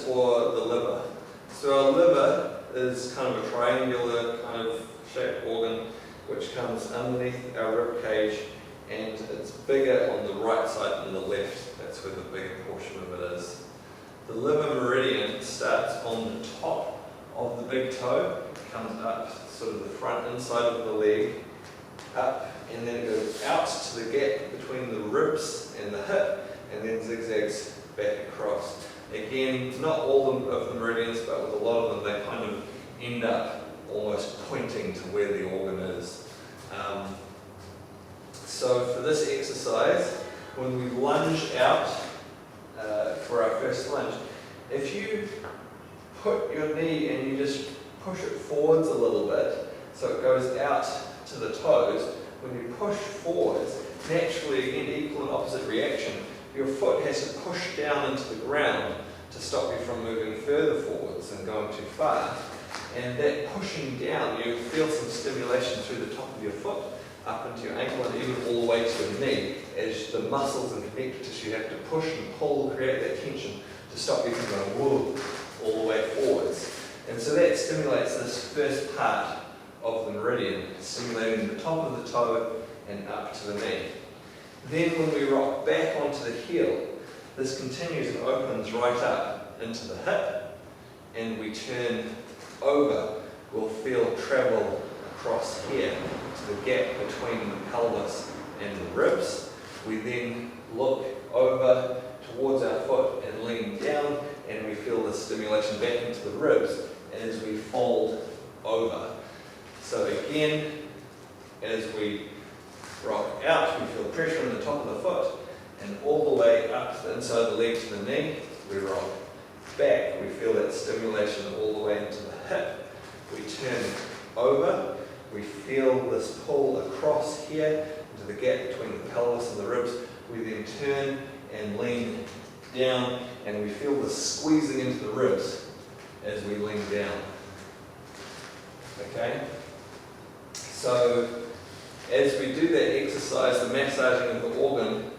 for the liver. So our liver is kind of a triangular kind of shaped organ which comes underneath our rib cage, and it's bigger on the right side than the left. That's where the bigger portion of it is. The liver meridian starts on the top of the big toe, comes up sort of the front inside of the leg, up, and then it goes out to the gap between the ribs and the hip, and then zigzags back across. Again, not all of the meridians, but with a lot of them, they kind of end up almost pointing to where the organ is. So for this exercise, when we lunge out for our first lunge, if you put your knee and you just push it forwards a little bit, so it goes out to the toes, when you push forwards, naturally, again, equal and opposite reaction, your foot has to push down into the ground to stop you from moving further forwards and going too far. And that pushing down, you feel some stimulation through the top of your foot, up into your ankle, and even all the way to your knee, as the muscles and connective tissue have to push and pull, create that tension to stop you from going whoa, all the way forwards. And so that stimulates this first part of the meridian, stimulating the top of the toe and up to the knee. Then when we rock back onto the heel, this continues and opens right up into the hip, and we turn over. We'll feel travel across here to the gap between the pelvis and the ribs. We then look over towards our foot and lean down, and we feel the stimulation back into the ribs as we fold over. So again, as we rock out, we feel pressure on the top of the foot, and all the way up the inside of the leg to the knee, we rock back. We feel that stimulation all the way into the hip. We turn over. We feel this pull across here into the gap between the pelvis and the ribs. We then turn and lean down, and we feel the squeezing into the ribs as we lean down. Okay? So as we do that exercise, the massaging of the organ,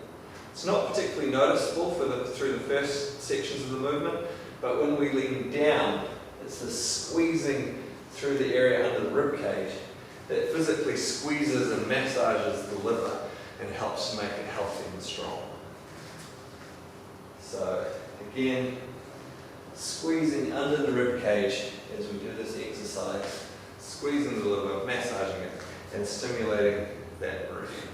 it's not particularly noticeable through the first sections of the movement, but when we lean down, it's the squeezing through the area under the rib cage that physically squeezes and massages the liver and helps to make it healthy and strong. So again, squeezing under the rib cage as we do this exercise, squeezing the liver, massaging it, and stimulating that meridian.